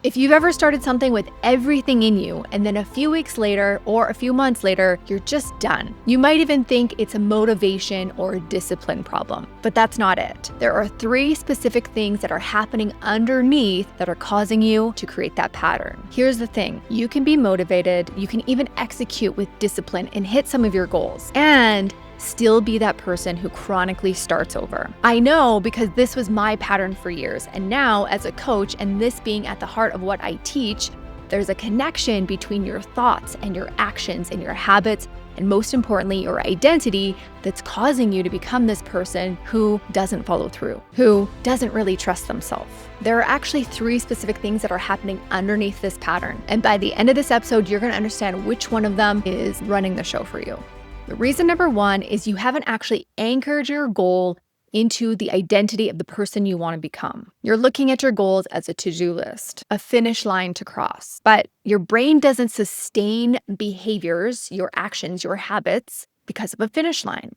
If you've ever started something with everything in you and then a few weeks later or a few months later, you're just done. You might even think it's a motivation or a discipline problem, but that's not it. There are 3 specific things that are happening underneath that are causing you to create that pattern. Here's the thing, you can be motivated, you can even execute with discipline and hit some of your goals, and still be that person who chronically starts over. I know because this was my pattern for years, and now as a coach and this being at the heart of what I teach, there's a connection between your thoughts and your actions and your habits, and most importantly, your identity that's causing you to become this person who doesn't follow through, who doesn't really trust themselves. There are actually 3 specific things that are happening underneath this pattern, and by the end of this episode, you're going to understand which one of them is running the show for you. The reason number 1 is you haven't actually anchored your goal into the identity of the person you want to become. You're looking at your goals as a to-do list, a finish line to cross, but your brain doesn't sustain behaviors, your actions, your habits because of a finish line.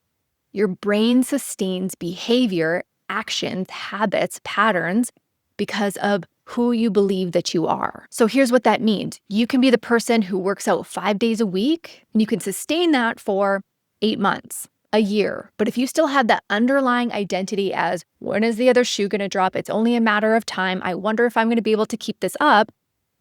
Your brain sustains behavior, actions, habits, patterns because of who you believe that you are. So here's what that means. You can be the person who works out 5 days a week, and you can sustain that for 8 months, a year. But if you still have that underlying identity as, when is the other shoe going to drop? It's only a matter of time. I wonder if I'm going to be able to keep this up.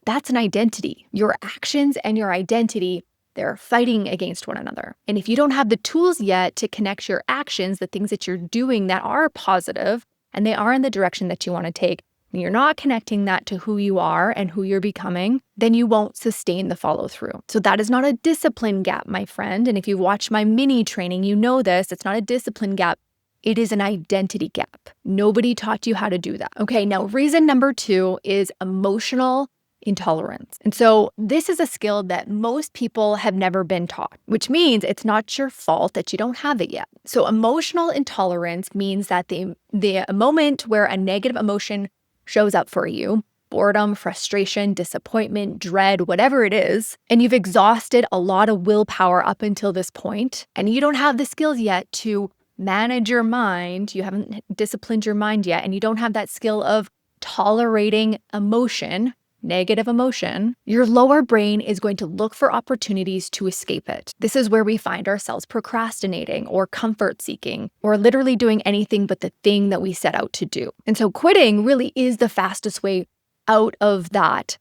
That's an identity. Your actions and your identity, they're fighting against one another. And if you don't have the tools yet to connect your actions, the things that you're doing that are positive, and they are in the direction that you want to take, and you're not connecting that to who you are and who you're becoming, then you won't sustain the follow through. So that is not a discipline gap, my friend. And if you've watched my mini training, you know this. It's not a discipline gap. It is an identity gap. Nobody taught you how to do that. Okay, now reason number 2 is emotional intolerance. And so this is a skill that most people have never been taught, which means it's not your fault that you don't have it yet. So emotional intolerance means that the moment where a negative emotion shows up for you, boredom, frustration, disappointment, dread, whatever it is, and you've exhausted a lot of willpower up until this point, and you don't have the skills yet to manage your mind, you haven't disciplined your mind yet, and you don't have that skill of tolerating emotion, negative emotion, your lower brain is going to look for opportunities to escape it. This is where we find ourselves procrastinating or comfort seeking or literally doing anything but the thing that we set out to do. And so quitting really is the fastest way out of that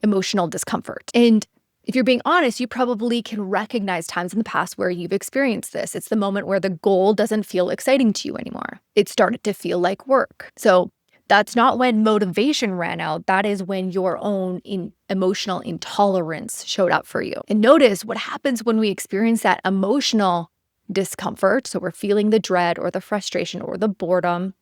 emotional discomfort. And if you're being honest, you probably can recognize times in the past where you've experienced this. It's the moment where the goal doesn't feel exciting to you anymore. It started to feel like work. So that's not when motivation ran out. That is when your own emotional intolerance showed up for you. And notice what happens when we experience that emotional discomfort. So we're feeling the dread or the frustration or the boredom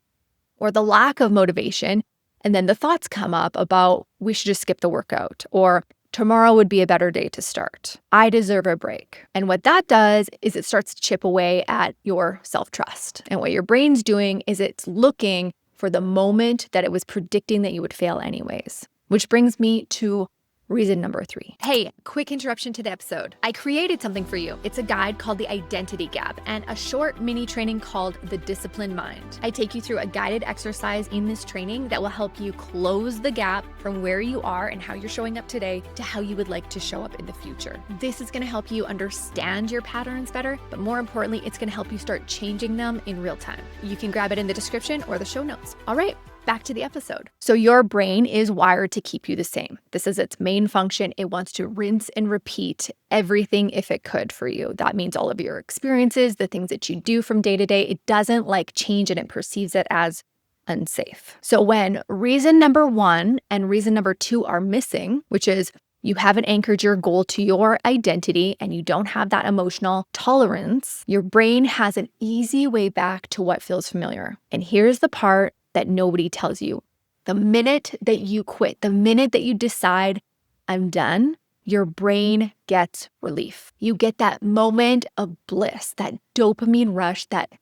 or the lack of motivation. And then the thoughts come up about, we should just skip the workout, or tomorrow would be a better day to start. I deserve a break. And what that does is it starts to chip away at your self-trust. And what your brain's doing is it's looking for the moment that it was predicting that you would fail anyways. Which brings me to reason number 3. Hey, quick interruption to the episode. I created something for you. It's a guide called The Identity Gap and a short mini training called The Disciplined Mind. I take you through a guided exercise in this training that will help you close the gap from where you are and how you're showing up today to how you would like to show up in the future. This is going to help you understand your patterns better, but more importantly, it's going to help you start changing them in real time. You can grab it in the description or the show notes. All right. Back to the episode. So your brain is wired to keep you the same. This is its main function. It wants to rinse and repeat everything if it could for you. That means all of your experiences, the things that you do from day to day. It doesn't like change and it perceives it as unsafe. So when reason number 1 and reason number 2 are missing, which is you haven't anchored your goal to your identity and you don't have that emotional tolerance, your brain has an easy way back to what feels familiar. And here's the part that nobody tells you. The minute that you quit, the minute that you decide, I'm done, your brain gets relief. You get that moment of bliss, that dopamine rush, that,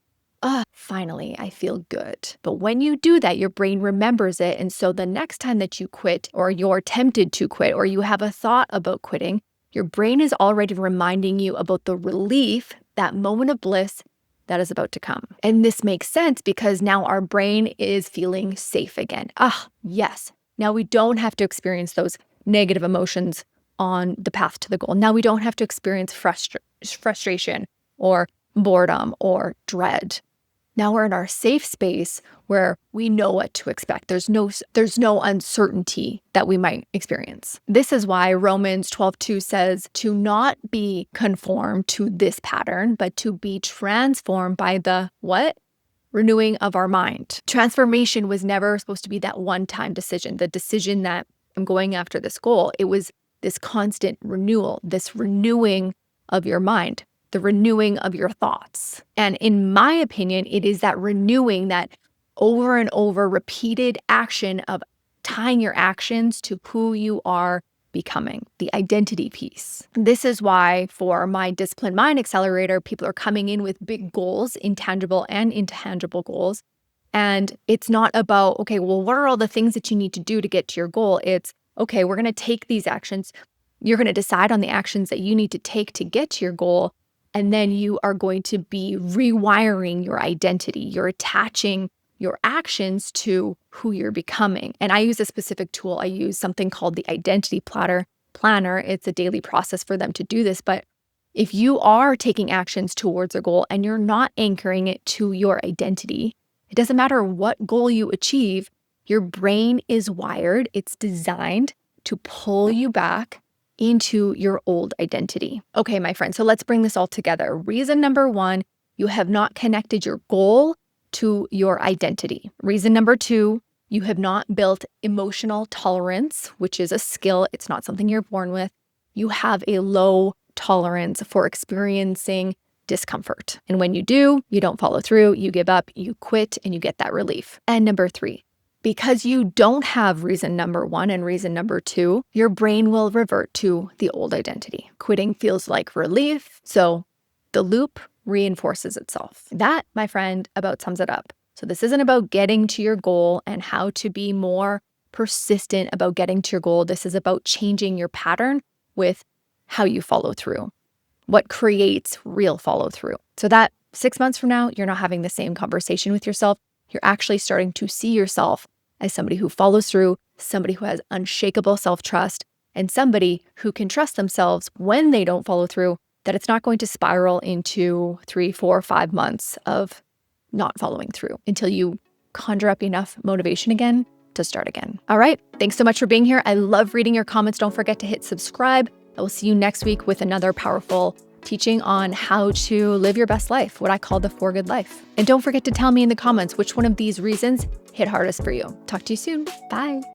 finally, I feel good. But when you do that, your brain remembers it. And so the next time that you quit, or you're tempted to quit, or you have a thought about quitting, your brain is already reminding you about the relief, that moment of bliss that is about to come. And this makes sense because now our brain is feeling safe again. Yes, Now we don't have to experience those negative emotions on the path to the goal. Now we don't have to experience frustration or boredom or dread. Now we're in our safe space where we know what to expect. There's no uncertainty that we might experience. This is why Romans 12:2 says to not be conformed to this pattern, but to be transformed by the what? Renewing of our mind. Transformation was never supposed to be that one-time decision, the decision that I'm going after this goal. It was this constant renewal, this renewing of your mind, the renewing of your thoughts. And in my opinion, it is that renewing, that over and over repeated action of tying your actions to who you are becoming, the identity piece. This is why for my Disciplined Mind Accelerator, people are coming in with big goals, intangible and intangible goals. And it's not about, okay, well, what are all the things that you need to do to get to your goal? It's, okay, we're going to take these actions. You're going to decide on the actions that you need to take to get to your goal. And then you are going to be rewiring your identity. You're attaching your actions to who you're becoming. And I use a specific tool. I use something called the Identity Planner. It's a daily process for them to do this. But if you are taking actions towards a goal and you're not anchoring it to your identity, it doesn't matter what goal you achieve, your brain is wired. It's designed to pull you back into your old identity. Okay, my friend, so let's bring this all together. Reason number 1, you have not connected your goal to your identity. Reason number 2, you have not built emotional tolerance, which is a skill. It's not something you're born with. You have a low tolerance for experiencing discomfort. And when you do, you don't follow through, you give up, you quit, and you get that relief. And number 3, because you don't have reason number 1 and reason number 2, your brain will revert to the old identity. Quitting feels like relief, so the loop reinforces itself. That, my friend, about sums it up. So this isn't about getting to your goal and how to be more persistent about getting to your goal. This is about changing your pattern with how you follow through, what creates real follow through. So that 6 months from now, you're not having the same conversation with yourself. You're actually starting to see yourself as somebody who follows through, somebody who has unshakable self-trust, and somebody who can trust themselves when they don't follow through, that it's not going to spiral into 3, 4, 5 months of not following through until you conjure up enough motivation again to start again. All right. Thanks so much for being here. I love reading your comments. Don't forget to hit subscribe. I will see you next week with another powerful teaching on how to live your best life, what I call the 4 Good Life. And don't forget to tell me in the comments which one of these reasons hit hardest for you. Talk to you soon. Bye.